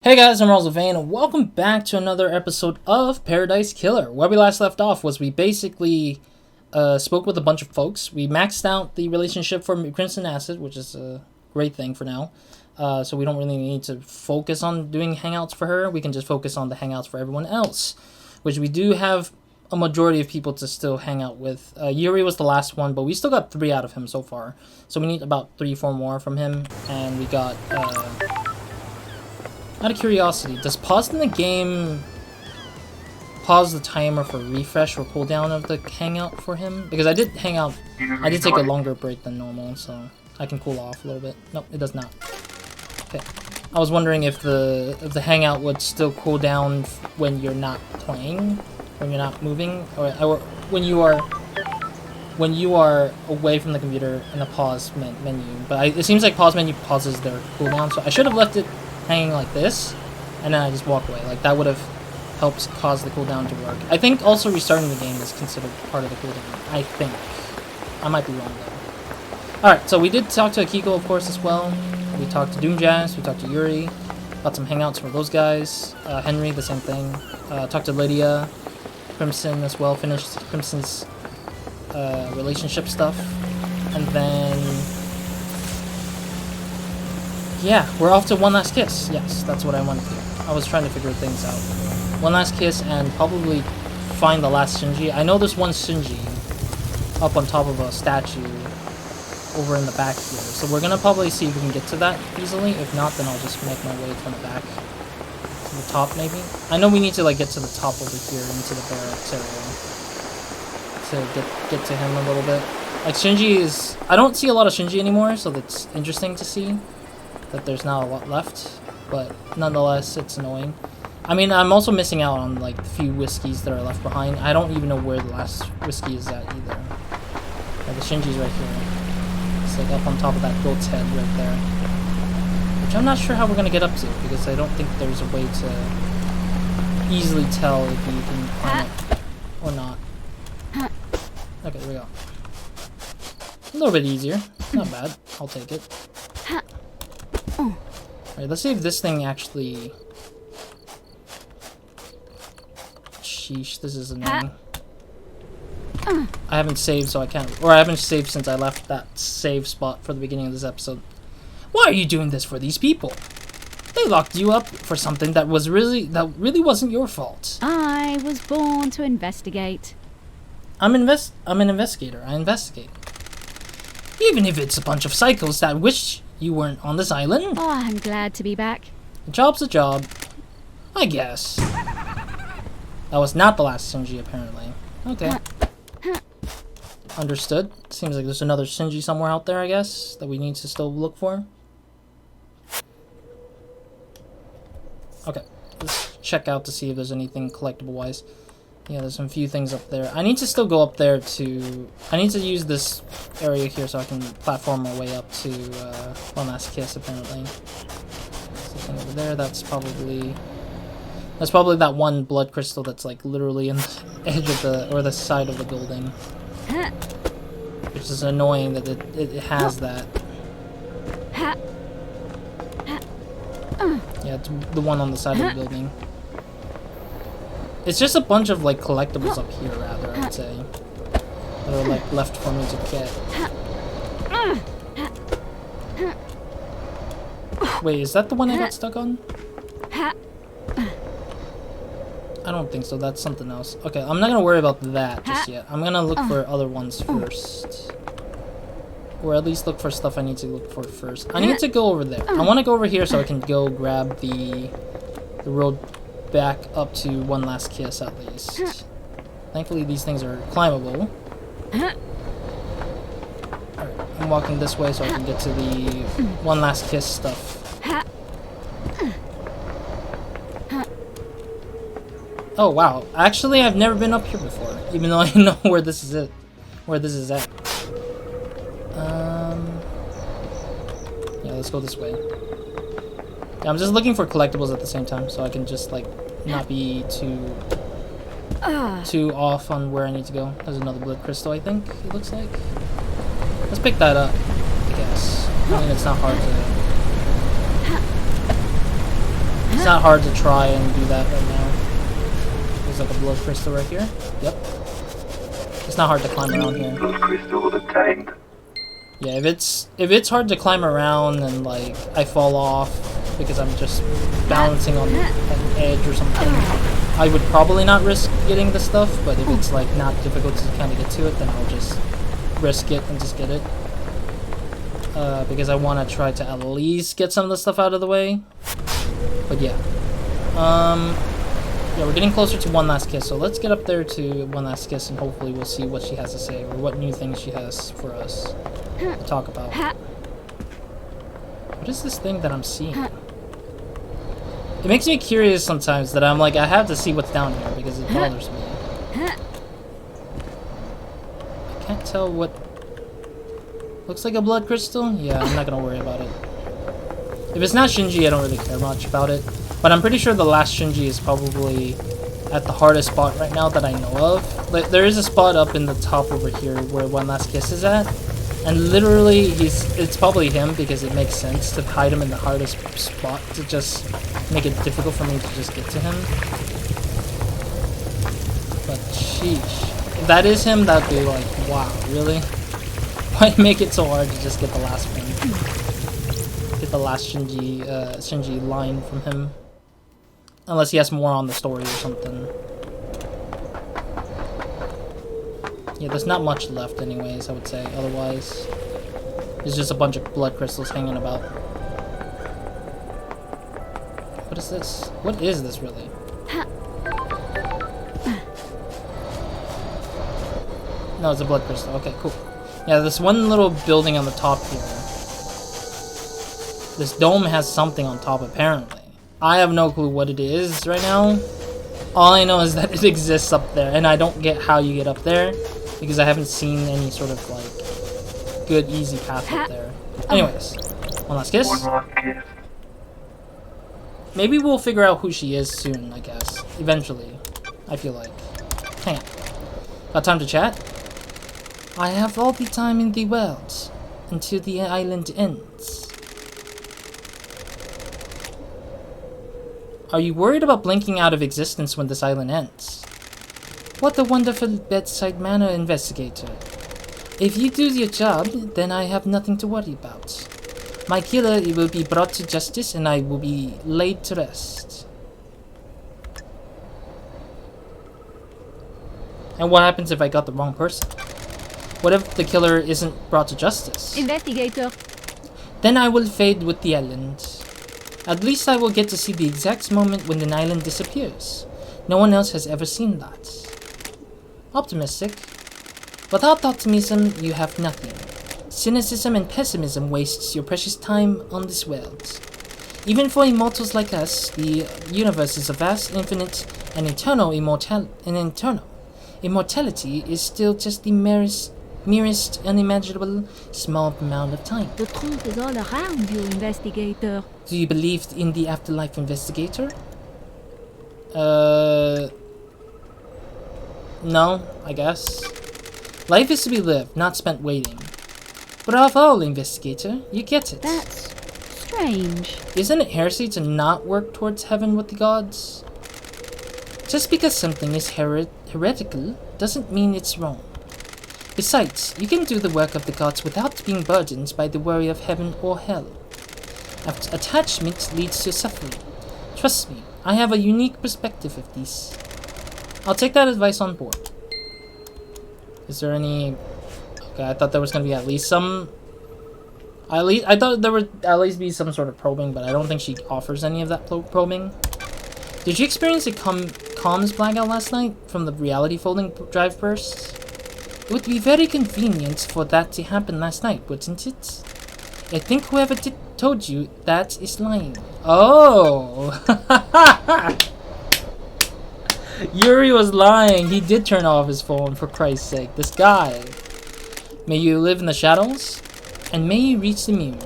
Hey guys, I'm RozaldVane, and welcome back to another episode of Paradise Killer. Where we last left off was we basically spoke with a bunch of folks. We maxed out the relationship for Crimson Acid, which is a great thing for now. So we don't really need to focus on doing hangouts for her. We can just focus on the hangouts for everyone else, which we do have a majority of people to still hang out with. Yuri was the last one, but we still got 3 out of him so far. So we need about 3-4 more from him, and we got... out of curiosity, does pausing the game pause the timer for refresh or cooldown of the hangout for him? Because I did hang out, I did take a longer break than normal, so I can cool off a little bit. Nope, it does not. Okay, I was wondering if the hangout would still cool down when you're not playing, when you're not moving, or when you are away from the computer in a pause menu. But it seems like pause menu pauses their cooldown, so I should have left it hanging like this, and then I just walk away. Like, that would have helped cause the cooldown to work. I think also restarting the game is considered part of the cooldown. I think. I might be wrong, though. Alright, so we did talk to Akiko, of course, as well. We talked to Doomjazz, we talked to Yuri, got some hangouts for those guys. Henry, the same thing. Talked to Lydia, Crimson as well, finished Crimson's relationship stuff. And then... yeah, we're off to One Last Kiss. Yes, that's what I wanted to do. I was trying to figure things out. One Last Kiss and probably find the last Shinji. I know there's one Shinji up on top of a statue over in the back here. So we're going to probably see if we can get to that easily. If not, then I'll just make my way from the back to the top, maybe. I know we need to like get to the top over here into the barracks area to get to him a little bit. Like, Shinji is... I don't see a lot of Shinji anymore, so that's interesting to see that there's not a lot left, but nonetheless, it's annoying. I mean, I'm also missing out on, like, the few whiskeys that are left behind. I don't even know where the last whiskey is at, either. Like, the Shinji's right here. It's, like, up on top of that goat's head right there. Which I'm not sure how we're gonna get up to, because I don't think there's a way to easily tell if you can climb up or not. Okay, there we go. A little bit easier. Not bad. I'll take it. Alright, let's see if this thing actually... sheesh, this is annoying. I haven't saved, so I can't... or I haven't saved since I left that save spot for the beginning of this episode. Why are you doing this for these people? They locked you up for something that really wasn't your fault. I was born to investigate. I'm an investigator. I investigate. Even if it's a bunch of psychos that wish you weren't on this island. Oh, I'm glad to be back. A job's a job. I guess. That was not the last Shinji, apparently. Okay. Understood. Seems like there's another Shinji somewhere out there, I guess, that we need to still look for. Okay. Let's check out to see if there's anything collectible-wise. Yeah, there's some few things up there. I need to still go up there to... I need to use this area here so I can platform my way up to One Last Kiss, apparently. Something over there, that's probably that one blood crystal that's like literally in the edge of the... or the side of the building. Which is annoying that it has that. Yeah, it's the one on the side of the building. It's just a bunch of, like, collectibles up here, rather, I'd say. That are, like, left for me to get. Wait, is that the one I got stuck on? I don't think so. That's something else. Okay, I'm not gonna worry about that just yet. I'm gonna look for other ones first. Or at least look for stuff I need to look for first. I need to go over there. I want to go over here so I can go grab the road back up to One Last Kiss, at least. Thankfully, these things are climbable. Alright, I'm walking this way so I can get to the One Last Kiss stuff. Oh, wow. Actually, I've never been up here before, even though I know where this is at. Yeah, let's go this way. Yeah, I'm just looking for collectibles at the same time, so I can just, like, not be too off on where I need to go. There's another blood crystal, I think, it looks like. Let's pick that up, I guess. I mean, it's not hard to It's not hard to try and do that right now. There's like a blood crystal right here. Yep. It's not hard to climb around here. Blood crystal obtained. Yeah, if it's hard to climb around and like I fall off because I'm just balancing on an edge or something, I would probably not risk getting the stuff. But if it's like not difficult to kind of get to it, then I'll just risk it and just get it. Because I want to try to at least get some of the stuff out of the way. But yeah. Yeah, we're getting closer to One Last Kiss, so let's get up there to One Last Kiss and hopefully we'll see what she has to say or what new things she has for us to talk about. What is this thing that I'm seeing? It makes me curious sometimes that I'm like, I have to see what's down here because it bothers me. I can't tell what... Looks like a blood crystal? Yeah, I'm not gonna worry about it. If it's not Shinji, I don't really care much about it. But I'm pretty sure the last Shinji is probably at the hardest spot right now that I know of. Like, there is a spot up in the top over here where One Last Kiss is at. And literally, it's probably him because it makes sense to hide him in the hardest spot to just make it difficult for me to just get to him. But sheesh. If that is him, that'd be like, wow, really? Why make it so hard to just get the last one? Get the last Shinji line from him. Unless he has more on the story or something. Yeah, there's not much left anyways, I would say. Otherwise, there's just a bunch of blood crystals hanging about. What is this? What is this, really? No, it's a blood crystal. Okay, cool. Yeah, this one little building on the top here. This dome has something on top, apparently. I have no clue what it is right now. All I know is that it exists up there, and I don't get how you get up there. Because I haven't seen any sort of, like, good, easy path up there. Anyways, One Last Kiss. One last kiss. Maybe we'll figure out who she is soon, I guess. Eventually, I feel like. Hang on. Got time to chat? I have all the time in the world until the island ends. Are you worried about blinking out of existence when this island ends? What a wonderful bedside manner, investigator. If you do your job, then I have nothing to worry about. My killer will be brought to justice and I will be laid to rest. And what happens if I got the wrong person? What if the killer isn't brought to justice? Investigator. Then I will fade with the island. At least I will get to see the exact moment when an island disappears. No one else has ever seen that. Optimistic. Without optimism, you have nothing. Cynicism and pessimism wastes your precious time on this world. Even for immortals like us, the universe is a vast, infinite, and eternal immortality is still just the merest unimaginable small amount of time. The truth is all around you, investigator. Do you believe in the afterlife, investigator? No, I guess. Life is to be lived, not spent waiting. Bravo, investigator. You get it. That's strange. Isn't it heresy to not work towards heaven with the gods? Just because something is heretical doesn't mean it's wrong. Besides, you can do the work of the gods without being burdened by the worry of heaven or hell. Attachment leads to suffering. Trust me, I have a unique perspective of these. I'll take that advice on board. Is there any... Okay, I thought there was going to be at least some... I thought there would at least be some sort of probing, but I don't think she offers any of that probing. Did you experience a comms blackout last night from the reality folding drive burst? It would be very convenient for that to happen last night, wouldn't it? I think whoever told you that is lying. Oh! Yuri was lying. He did turn off his phone, for Christ's sake. This guy. May you live in the shadows, and may you reach the moon.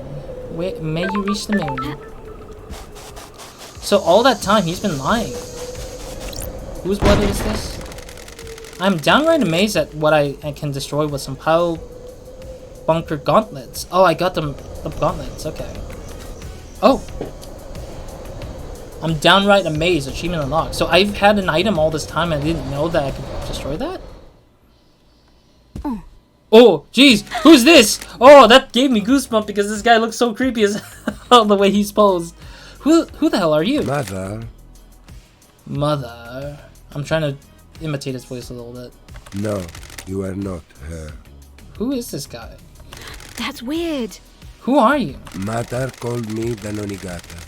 May you reach the moon. So all that time, he's been lying. Whose blood is this? I'm downright amazed at what I can destroy with some pile bunker gauntlets. Oh, I got them the gauntlets. Okay. Oh. I'm downright amazed. Achievement unlocked. So I've had an item all this time and I didn't know that I could destroy that? Oh, jeez. Who's this? Oh, that gave me goosebumps because this guy looks so creepy as hell the way he's posed. Who the hell are you? Mother. Mother. I'm trying to imitate his voice a little bit. No, you are not her. Who is this guy? That's weird. Who are you? Mother called me the Nonigata.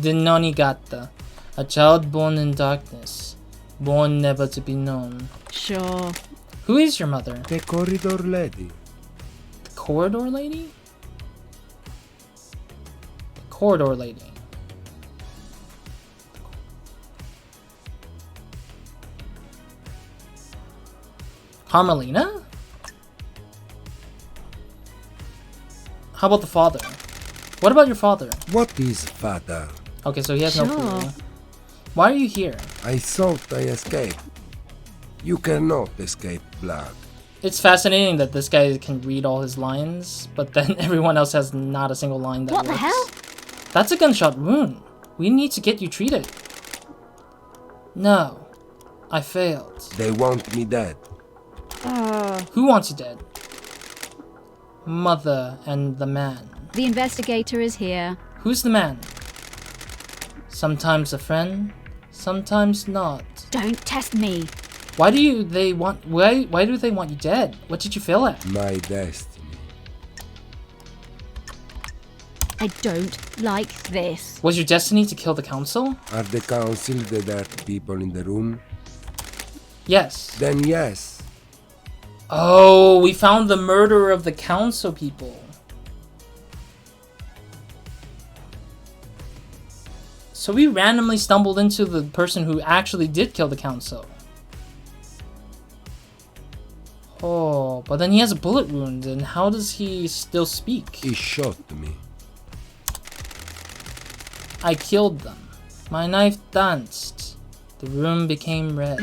The Nonigata. A child born in darkness. Born never to be known. Sure. Who is your mother? The corridor lady. The corridor lady? The corridor lady. Carmelina? How about the father? What about your father? What is father? Okay, so he has no Sure. clue. Why are you here? I thought I escaped. You cannot escape blood. It's fascinating that this guy can read all his lines, but then everyone else has not a single line that What the works. hell? That's a gunshot wound. We need to get you treated. No. I failed. They want me dead. Who wants you dead? Mother and the man. The investigator is here. Who's the man? Sometimes a friend, sometimes not. Don't test me. Why do they want you dead? What did you fail at? My destiny. I don't like this. Was your destiny to kill the council? Are the council the dark people in the room? Yes. Then yes. Oh, we found the murderer of the council people. So we randomly stumbled into the person who actually did kill the council. Oh, but then he has a bullet wound, and how does he still speak? He shot me. I killed them. My knife danced. The room became red.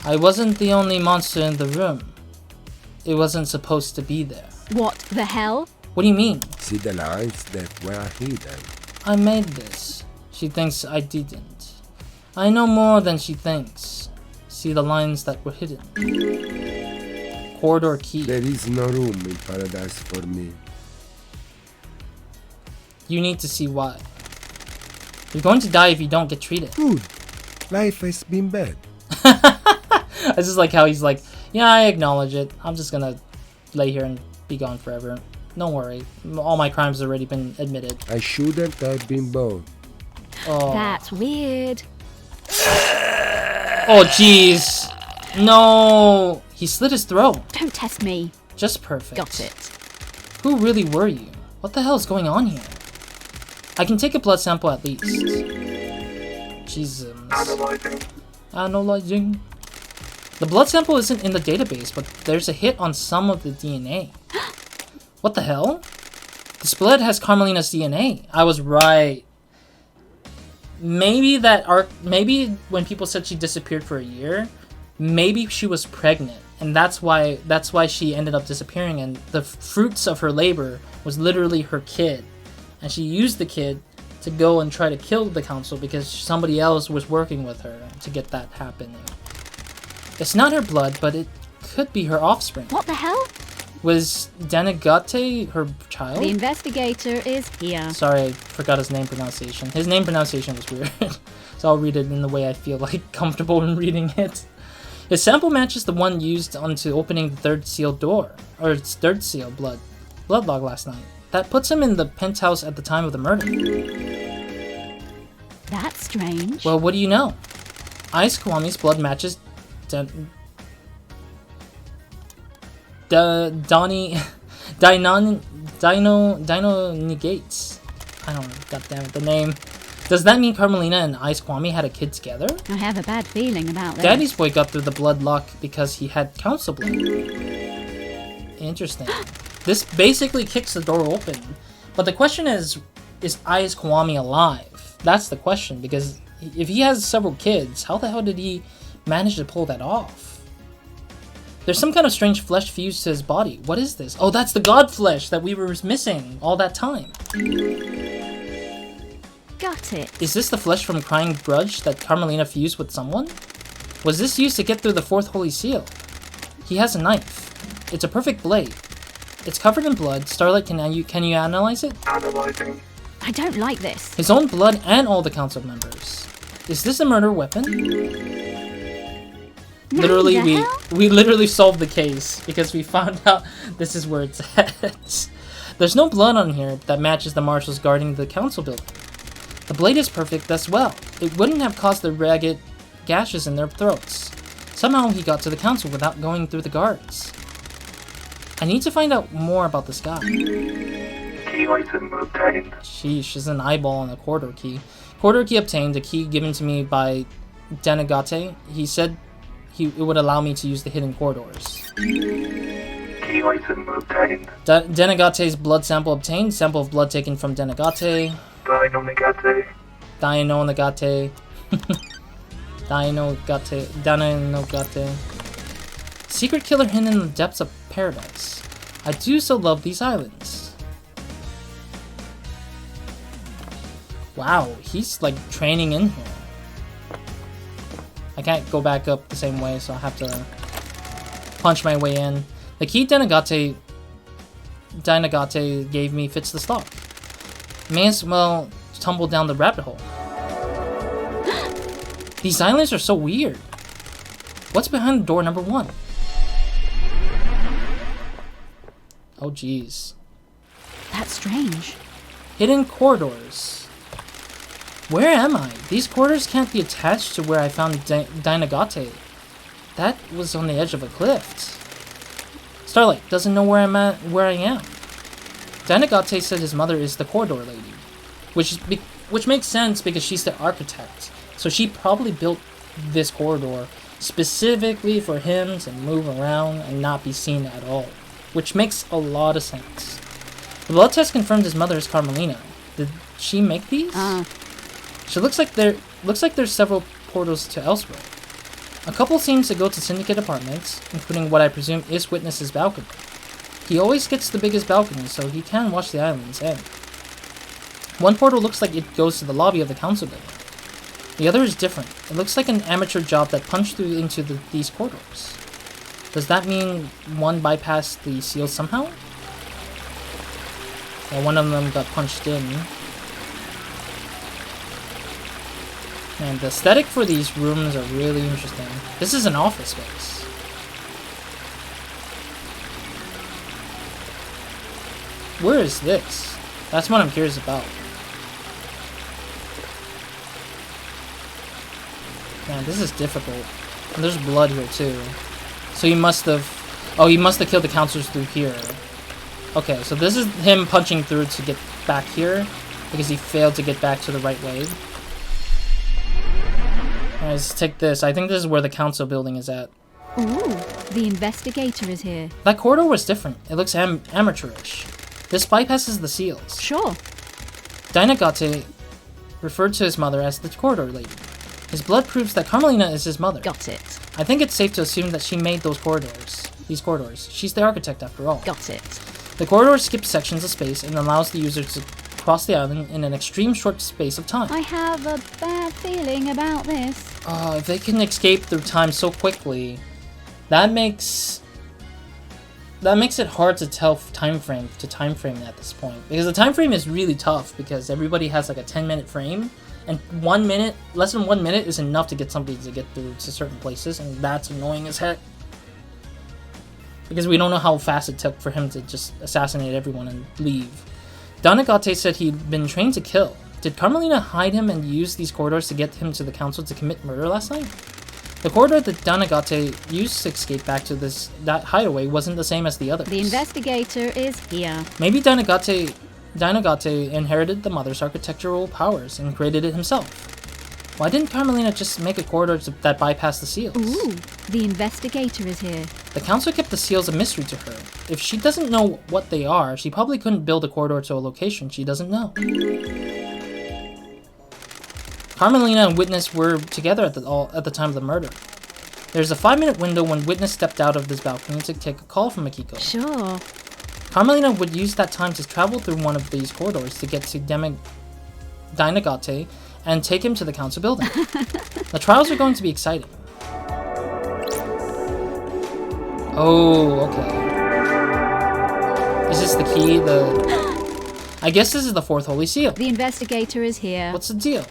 I wasn't the only monster in the room. It wasn't supposed to be there. What the hell? What do you mean? See the lines that were hidden. I made this. She thinks I didn't. I know more than she thinks. See the lines that were hidden. Corridor key. There is no room in paradise for me. You need to see why. You're going to die if you don't get treated. Good. Life has been bad. I just like how he's like, yeah, I acknowledge it. I'm just gonna lay here and be gone forever. Don't worry. All my crimes have already been admitted. I shouldn't have been born. Oh. That's weird. Oh, jeez. No. He slit his throat. Don't test me. Just perfect. Got it. Who really were you? What the hell is going on here? I can take a blood sample at least. Jesus. Analyzing. The blood sample isn't in the database, but there's a hit on some of the DNA. What the hell? This blood has Carmelina's DNA. I was right. Maybe maybe when people said she disappeared for a year, maybe she was pregnant, and that's why she ended up disappearing, and the fruits of her labor was literally her kid. And she used the kid to go and try to kill the council because somebody else was working with her to get that happening. It's not her blood, but it could be her offspring. What the hell? Was Danagate her child? The investigator is here. Sorry, I forgot his name pronunciation. His name pronunciation was weird. So I'll read it in the way I feel like comfortable in reading it. His sample matches the one used onto opening the third seal door. Or its third seal, blood log last night. That puts him in the penthouse at the time of the murder. That's strange. Well, what do you know? Ice Kwami's blood matches Dino negates. I don't know, goddammit, the name. Does that mean Carmelina and Ice Kwami had a kid together? I have a bad feeling about this. Daddy's boy got through the blood lock because he had council blood. Interesting. This basically kicks the door open. But the question is Ice Kwami alive? That's the question, because if he has several kids, how the hell did he manage to pull that off? There's some kind of strange flesh fused to his body. What is this? Oh, that's the god flesh that we were missing all that time. Got it. Is this the flesh from Crying Grudge that Carmelina fused with someone? Was this used to get through the fourth holy seal? He has a knife. It's a perfect blade. It's covered in blood. Starlight, can you analyze it? Analyzing. I don't like this. His own blood and all the council members. Is this a murder weapon? Literally, we literally solved the case because we found out this is where it's at. There's no blood on here that matches the marshals guarding the council building. The blade is perfect as well. It wouldn't have caused the ragged gashes in their throats. Somehow he got to the council without going through the guards. I need to find out more about this guy. Key item obtained. Sheesh, is an eyeball and a corridor key. Corridor key obtained, a key given to me by Denegate. He said it would allow me to use the hidden corridors. Key item obtained. Denegate's blood sample obtained. Sample of blood taken from Denegate. Dynamigate. Dynamigate. Dynamigate. Secret killer hidden in the depths of paradise. I do so love these islands. Wow, he's like training in here. I can't go back up the same way, so I'll have to punch my way in. The key Denegate gave me fits the stock. May as well tumble down the rabbit hole. These islands are so weird. What's behind door number 1? Oh jeez. That's strange. Hidden corridors. Where am I? These corridors can't be attached to where I found Dynagate. That was on the edge of a cliff. Starlight doesn't know where I am. Dynagate said his mother is the corridor lady, which makes sense because she's the architect. So she probably built this corridor specifically for him to move around and not be seen at all, which makes a lot of sense. The blood test confirmed his mother is Carmelina. Did she make these? She looks like there's several portals to elsewhere. A couple seems to go to Syndicate apartments, including what I presume is Witness's balcony. He always gets the biggest balcony, so he can watch the island's end. One portal looks like it goes to the lobby of the council building. The other is different. It looks like an amateur job that punched through into these corridors. Does that mean one bypassed the seals somehow? Yeah, one of them got punched in. And the aesthetic for these rooms are really interesting. This is an office space. Where is this? That's what I'm curious about. Man, this is difficult. And there's blood here too. So he must have... Oh, he must have killed the counselors through here. Okay, so this is him punching through to get back here. Because he failed to get back to the right way. Alright, let's take this. I think this is where the council building is at. Ooh, the investigator is here. That corridor was different. It looks amateurish. This bypasses the seals. Sure. Dynagate referred to his mother as the corridor lady. His blood proves that Carmelina is his mother. Got it. I think it's safe to assume that she made these corridors. She's the architect after all. Got it. The corridor skips sections of space and allows the user to cross the island in an extreme short space of time. I have a bad feeling about this. If they can escape through time so quickly, that makes it hard to tell time frame at this point. Because the time frame is really tough because everybody has like a 10-minute frame, and 1 minute, less than 1 minute is enough to get somebody to get through to certain places, and that's annoying as heck. Because we don't know how fast it took for him to just assassinate everyone and leave. Dynagate said he'd been trained to kill. Did Carmelina hide him and use these corridors to get him to the council to commit murder last night? The corridor that Dynagate used to escape back to that hideaway wasn't the same as the others. The investigator is here. Maybe Dynagate inherited the mother's architectural powers and created it himself. Why didn't Carmelina just make a corridor that bypassed the seals? Ooh, the investigator is here. The council kept the seals a mystery to her. If she doesn't know what they are, she probably couldn't build a corridor to a location she doesn't know. Carmelina and Witness were together at the time of the murder. There's a 5-minute window when Witness stepped out of this balcony to take a call from Akiko. Sure. Carmelina would use that time to travel through one of these corridors to get to Dainagate and take him to the council building. The trials are going to be exciting. Oh, okay. Is this the key? I guess this is the 4th Holy Seal. The investigator is here. What's the deal?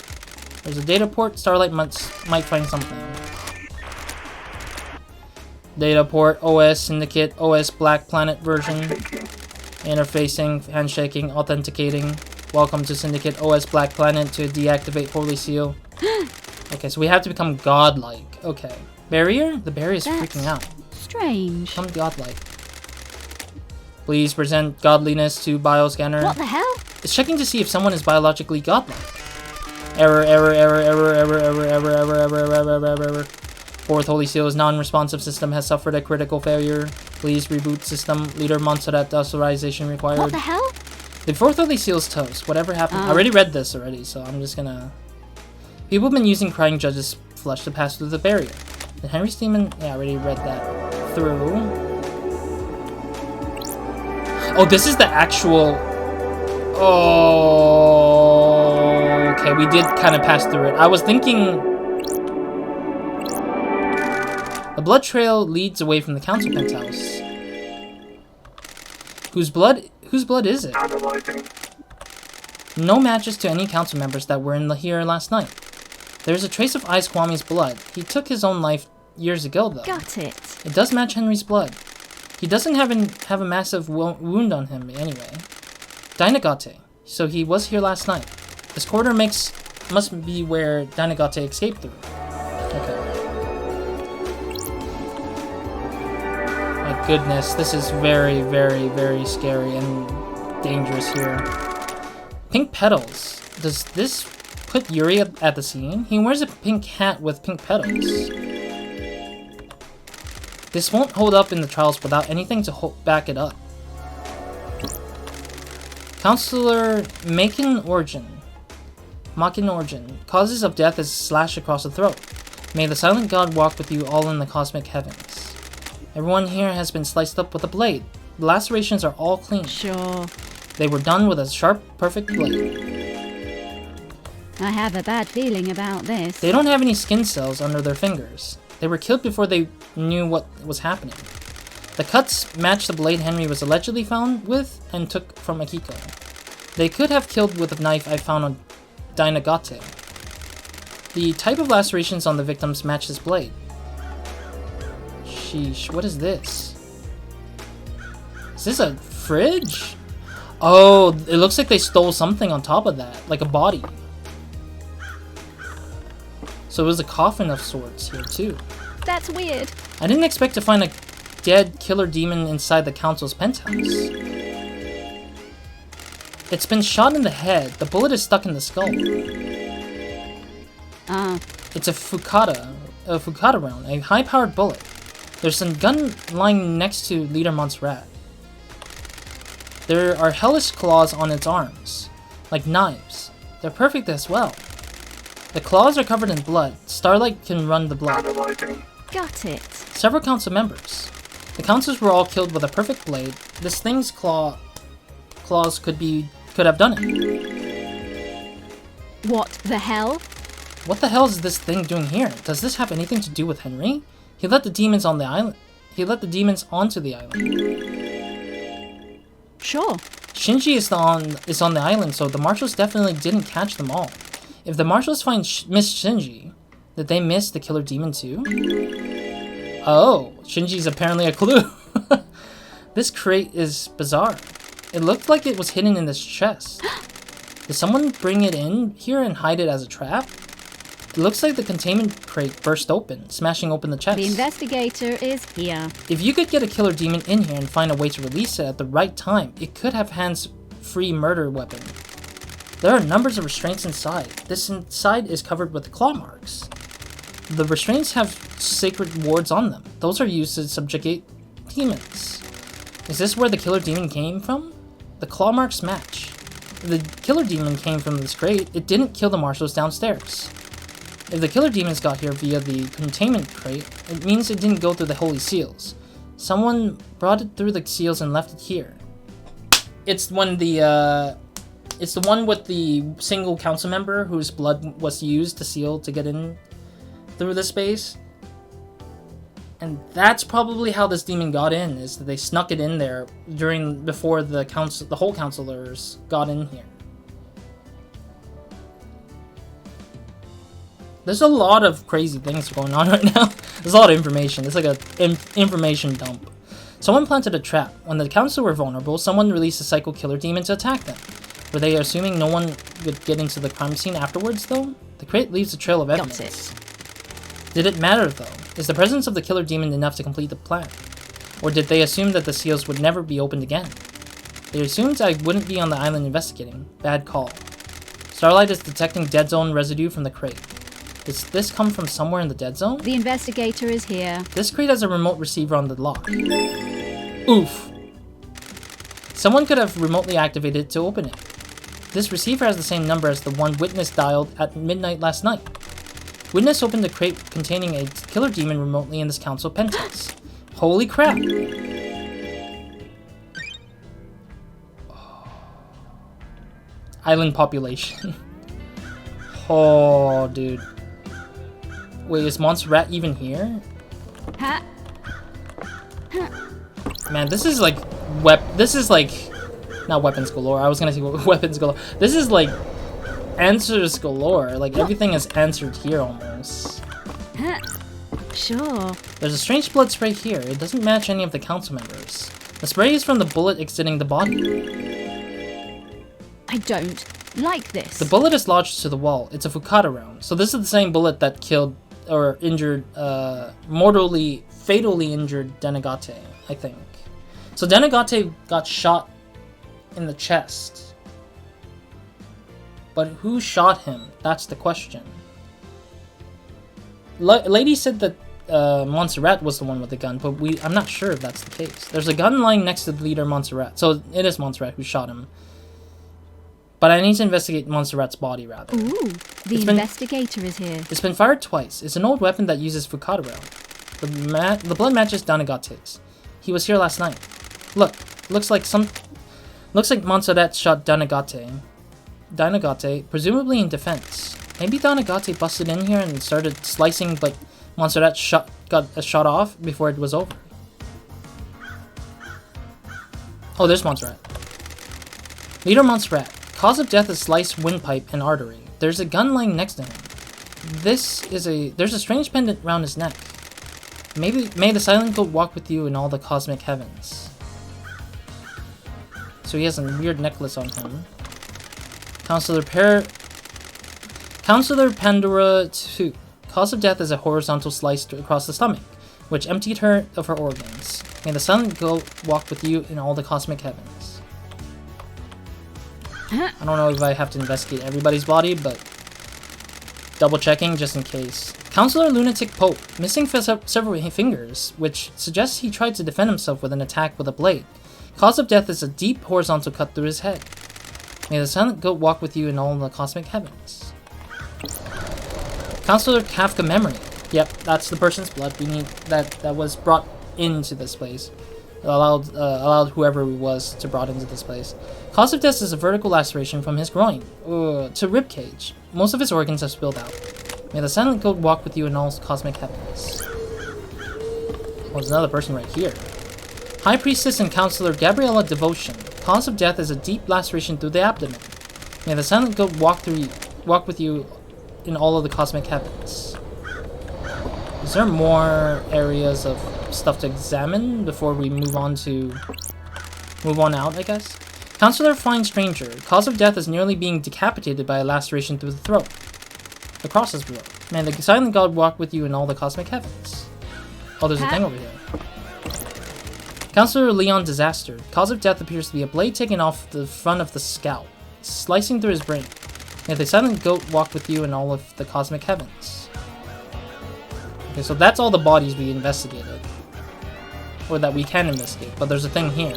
There's a data port. Starlight might find something. Data port, OS, Syndicate, OS, Black Planet version. Interfacing, handshaking, authenticating. Welcome to Syndicate, OS, Black Planet to deactivate Holy Seal. Okay, so we have to become godlike. Okay. Barrier? The barrier is freaking out. Strange. Become godlike. Please present godliness to bioscanner. What the hell? It's checking to see if someone is biologically godlike. Error, error, error, error, error, error, error, error, error, error, error, error. 4th Holy Seal's non-responsive system has suffered a critical failure. Please reboot system. Leader Montserrat authorization required. What the hell? The 4th Holy Seal's toast. Whatever happened. I already read this already, so I'm just gonna... People have been using Crying Judge's flesh to pass through the barrier. The Henry's demon... Yeah, I already read that through. Oh, this is the actual... Oh... Okay, we did kind of pass through it. I was thinking... The blood trail leads away from the council penthouse. Whose blood is it? No matches to any council members that were in here last night. There's a trace of Ice Kwame's blood. He took his own life years ago, though. Got it. It does match Henry's blood. He doesn't have a massive wound on him anyway. Dainagate. So he was here last night. This corridor must be where Dainagate escaped through. Okay. My goodness, this is very, very, very scary and dangerous here. Pink petals. Does this put Yuri at the scene? He wears a pink hat with pink petals. This won't hold up in the trials without anything to back it up. Counselor Makin Origin. Causes of death is slash across the throat. May the silent god walk with you all in the cosmic heavens. Everyone here has been sliced up with a blade. The lacerations are all clean. Sure. They were done with a sharp, perfect blade. I have a bad feeling about this. They don't have any skin cells under their fingers. They were killed before they knew what was happening. The cuts match the blade Henry was allegedly found with and took from Akiko. They could have killed with a knife I found on Dainagate. The type of lacerations on the victims match his blade. Sheesh, what is this? Is this a fridge? Oh, it looks like they stole something on top of that, like a body. So it was a coffin of sorts here too. That's weird. I didn't expect to find a dead killer demon inside the council's penthouse. It's been shot in the head. The bullet is stuck in the skull. It's a Fukata round, a high-powered bullet. There's some gun lying next to Leader Montserrat. There are hellish claws on its arms, like knives. They're perfect as well. The claws are covered in blood. Starlight can run the blood. Got it. Several council members. The councils were all killed with a perfect blade. This thing's claws could have done it. What the hell? What the hell is this thing doing here? Does this have anything to do with Henry? He let the demons on the island. He let the demons onto the island. Sure. Shinji is on the island, so the marshals definitely didn't catch them all. If the marshals find Miss Shinji, did they miss the killer demon too? Oh, Shinji's apparently a clue. This crate is bizarre. It looked like it was hidden in this chest. Did someone bring it in here and hide it as a trap? It looks like the containment crate burst open, smashing open the chest. The investigator is here. If you could get a killer demon in here and find a way to release it at the right time, it could have hands-free murder weapon. There are numbers of restraints inside. This inside is covered with claw marks. The restraints have sacred wards on them. Those are used to subjugate demons. Is this where the killer demon came from? The claw marks match. The killer demon came from this crate. It didn't kill the marshals downstairs. If the killer demons got here via the containment crate, it means it didn't go through the holy seals. Someone brought it through the seals and left it here. It's when it's the one with the single council member whose blood was used to seal to get in through the space. And that's probably how this demon got in, is that they snuck it in there before the whole councilors got in here. There's a lot of crazy things going on right now. There's a lot of information. It's like an information dump. Someone planted a trap. When the council were vulnerable, someone released a psycho killer demon to attack them. Were they assuming no one would get into the crime scene afterwards, though? The crate leaves a trail of evidence. Did it matter, though? Is the presence of the killer demon enough to complete the plan? Or did they assume that the seals would never be opened again? They assumed I wouldn't be on the island investigating. Bad call. Starlight is detecting dead zone residue from the crate. Does this come from somewhere in the dead zone? The investigator is here. This crate has a remote receiver on the lock. Oof. Someone could have remotely activated it to open it. This receiver has the same number as the one Witness dialed at midnight last night. Witness opened the crate containing a killer demon remotely in this council penthouse. Holy crap! Island population. Oh, dude. Wait, is Montserrat even here? Man, this is like not weapons galore. I was gonna say weapons galore. This is like answers galore. Like everything is answered here almost. Sure. There's a strange blood spray here. It doesn't match any of the council members. The spray is from the bullet exiting the body. I don't like this. The bullet is lodged to the wall. It's a Fukata round. So this is the same bullet that killed or injured, fatally injured Denagate, I think. So Denagate got shot in the chest. But who shot him? That's the question. Lady said that Montserrat was the one with the gun, but I'm not sure if that's the case. There's a gun lying next to the leader, Montserrat. So it is Montserrat who shot him. But I need to investigate Montserrat's body, rather. Ooh, the investigator is here. It's been fired twice. It's an old weapon that uses Fukata round. The blood matches Danagate's. He was here last night. Look, looks like Montserrat shot Danagate, presumably in defense. Maybe Danagate busted in here and started slicing, but Montserrat got a shot off before it was over. Oh, there's Montserrat. Leader Montserrat. Cause of death is sliced windpipe and artery. There's a gun lying next to him. There's a strange pendant round his neck. May the silent goat walk with you in all the cosmic heavens. So he has a weird necklace on him. Counselor Pandora 2. Cause of death is a horizontal slice across the stomach, which emptied her of her organs. May the silent goat walk with you in all the cosmic heavens. I don't know if I have to investigate everybody's body, but double checking just in case. Counselor Lunatic Pope, missing several fingers, which suggests he tried to defend himself with an attack with a blade. Cause of death is a deep horizontal cut through his head. May the silent goat walk with you in all the cosmic heavens. Counselor Kafka Memory. Yep, that's the person's blood we need that was brought into this place. Allowed whoever he was to brought into this place. Cause of death is a vertical laceration from his groin to ribcage. Most of his organs have spilled out. May the silent goat walk with you in all cosmic heavens. Oh, there's another person right here. High Priestess and Counselor Gabriella Devotion. Cause of death is a deep laceration through the abdomen. May the silent goat walk with you in all of the cosmic heavens. Is there more areas of stuff to examine before we move on out, I guess? Counselor Fine Stranger. Cause of death is nearly being decapitated by a laceration through the throat. Across his throat. May the silent god walk with you in all the cosmic heavens. Oh, there's a thing over here. Counselor Leon Disaster. Cause of death appears to be a blade taken off the front of the scalp, slicing through his brain. May the silent goat walk with you in all of the cosmic heavens. Okay, so that's all the bodies we investigated. Or that we can investigate, but there's a thing here.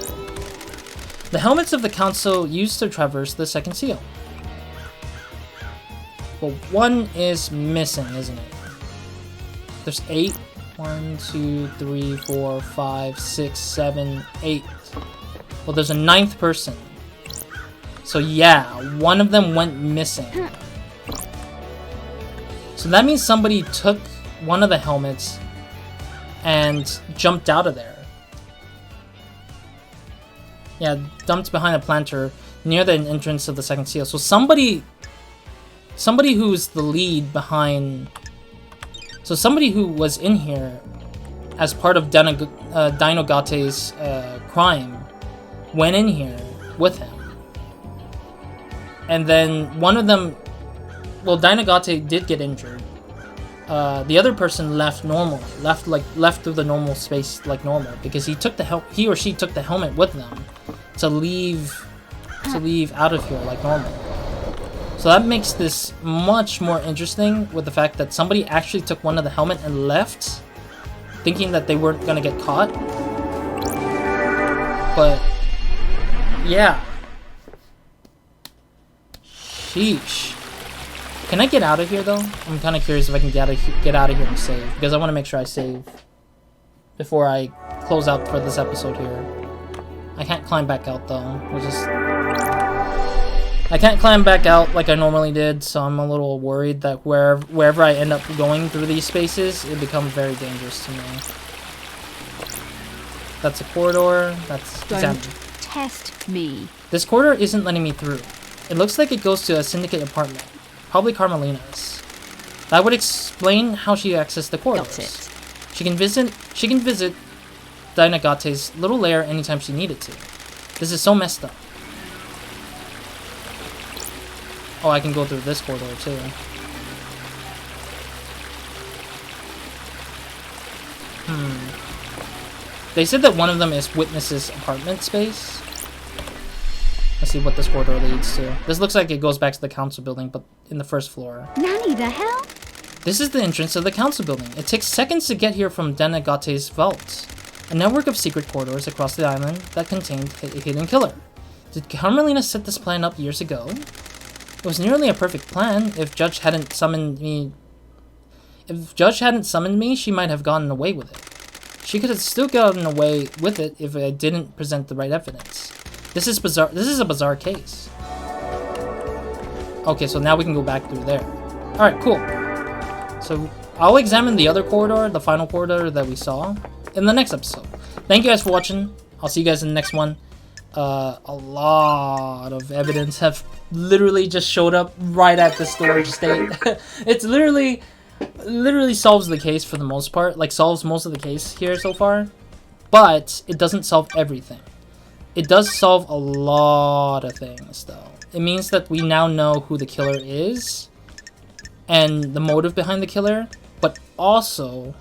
The helmets of the council used to traverse the second seal. But one is missing, isn't it? There's 8. 1, 2, 3, 4, 5, 6, 7, 8. Well, there's a 9th person. So yeah, one of them went missing. So that means somebody took one of the helmets and jumped out of there. Yeah, dumped behind a planter near the entrance of the second seal. So somebody who's the lead behind... So somebody who was in here as part of Dinogate's crime went in here with him. And then one of them... Well, Dinogate did get injured. The other person left normal, left through the normal space like normal, because he or she took the helmet with them to leave out of here like normal. So that makes this much more interesting with the fact that somebody actually took one of the helmet and left, thinking that they weren't gonna get caught. But yeah, sheesh. Can I get out of here, though? I'm kind of curious if I can get out of here and save, because I want to make sure I save before I close out for this episode here. I can't climb back out, though. I can't climb back out like I normally did, so I'm a little worried that wherever I end up going through these spaces, it becomes very dangerous to me. That's a corridor. That's Don't test me. This corridor isn't letting me through. It looks like it goes to a syndicate apartment. Probably Carmelina's. That would explain how she accessed the corridors. Got it. She can visit Dinagate's little lair anytime she needed to. This is so messed up. Oh, I can go through this corridor too. They said that one of them is Witness's apartment space. Let's see what this corridor leads to. This looks like it goes back to the council building, but in the first floor. Nanny, the hell? This is the entrance of the council building. It takes seconds to get here from Dinagate's vault. A network of secret corridors across the island that contained a hidden killer. Did Carmelina set this plan up years ago? It was nearly a perfect plan. If Judge hadn't summoned me, she might have gotten away with it. She could have still gotten away with it if I didn't present the right evidence. This is bizarre. This is a bizarre case. Okay, so now we can go back through there. Alright, cool. So, I'll examine the other corridor, the final corridor that we saw, in the next episode. Thank you guys for watching. I'll see you guys in the next one. A lot of evidence have literally just showed up right at the storage state. It's literally solves the case for the most part. Like, solves most of the case here so far. But, it doesn't solve everything. It does solve a lot of things, though. It means that we now know who the killer is and the motive behind the killer, but also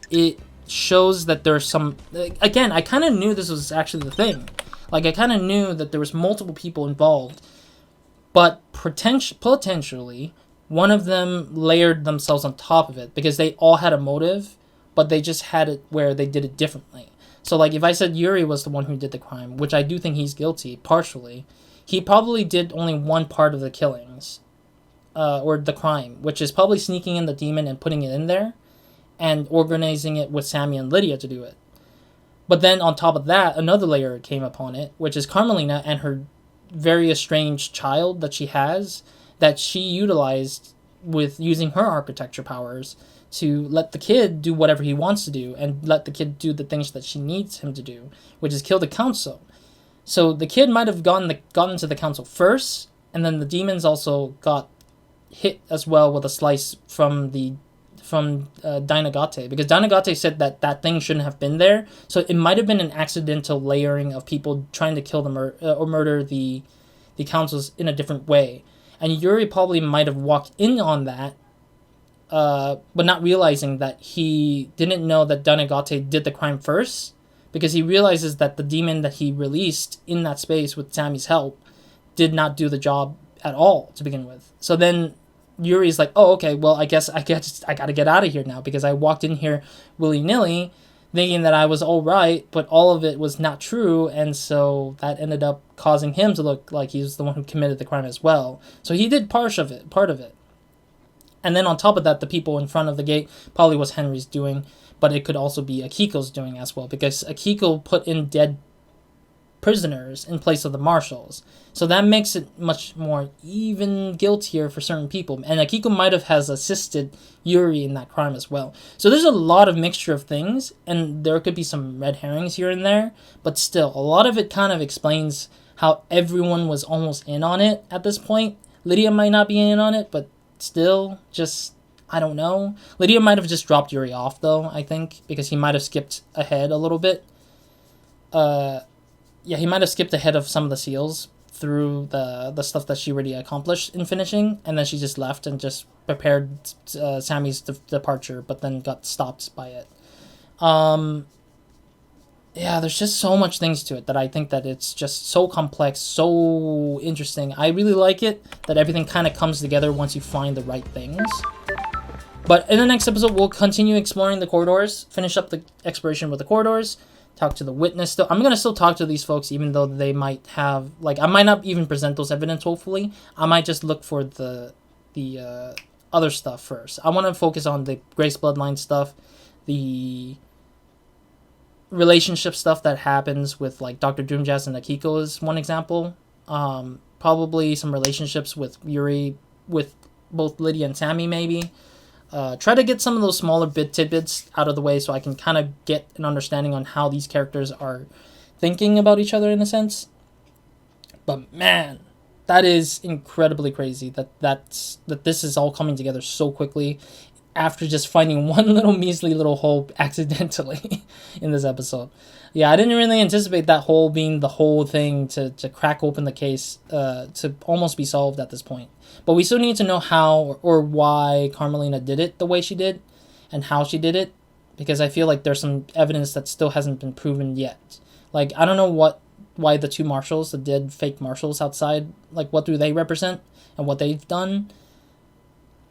it shows that there's some... Again, I kind of knew this was actually the thing. Like, I kind of knew that there was multiple people involved, but potentially one of them layered themselves on top of it because they all had a motive, but they just had it where they did it differently. So, like, if I said Yuri was the one who did the crime, which I do think he's guilty, partially, he probably did only one part of the killings, or the crime, which is probably sneaking in the demon and putting it in there, and organizing it with Sammy and Lydia to do it. But then, on top of that, another layer came upon it, which is Carmelina and her very estranged child that she has, that she utilized with using her architecture powers to let the kid do whatever he wants to do and let the kid do the things that she needs him to do, which is kill the council. So the kid might have gotten to the council first, and then the demons also got hit as well with a slice from Dinagate, because Dinagate said that thing shouldn't have been there. So it might have been an accidental layering of people trying to kill or murder the councils in a different way. And Yuri probably might have walked in on that, but not realizing that he didn't know that Dinagate did the crime first, because he realizes that the demon that he released in that space with Sammy's help did not do the job at all to begin with. So then Yuri's like, oh, okay, well, I guess I gotta get out of here now, because I walked in here willy-nilly thinking that I was all right, but all of it was not true, and so that ended up causing him to look like he was the one who committed the crime as well. So he did part of it. And then on top of that, the people in front of the gate probably was Henry's doing, but it could also be Akiko's doing as well, because Akiko put in dead prisoners in place of the marshals. So that makes it much more even guiltier for certain people. And Akiko might have has assisted Yuri in that crime as well. So there's a lot of mixture of things, and there could be some red herrings here and there, but still, a lot of it kind of explains how everyone was almost in on it at this point. Lydia might not be in on it, but still, just, I don't know. Lydia might have just dropped Yuri off, though, I think, because he might have skipped ahead a little bit. Yeah, he might have skipped ahead of some of the seals through the stuff that she already accomplished in finishing, and then she just left and just prepared Sammy's departure, but then got stopped by it. Yeah, there's just so much things to it that I think that it's just so complex, so interesting. I really like it, that everything kind of comes together once you find the right things. But in the next episode, we'll continue exploring the corridors, finish up the exploration with the corridors, talk to the witness. Still, I'm going to still talk to these folks, even though they might have, like, I might not even present those evidence, hopefully. I might just look for the other stuff first. I want to focus on the Grace Bloodline stuff, the relationship stuff that happens with, like, Dr. Doomjazz and Akiko is one example. Probably some relationships with Yuri, with both Lydia and Sammy, maybe. Try to get some of those smaller tidbits out of the way so I can kind of get an understanding on how these characters are thinking about each other in a sense. But man, that is incredibly crazy that this is all coming together so quickly after just finding one little measly little hole accidentally in this episode. Yeah, I didn't really anticipate that hole being the whole thing to crack open the case to almost be solved at this point. But we still need to know how or why Carmelina did it the way she did and how she did it, because I feel like there's some evidence that still hasn't been proven yet. Like, I don't know why the two marshals, the dead fake marshals outside, like, what do they represent and what they've done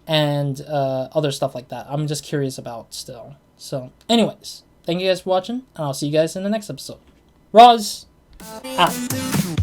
and other stuff like that. I'm just curious about still. So anyways, thank you guys for watching, and I'll see you guys in the next episode. Roz out.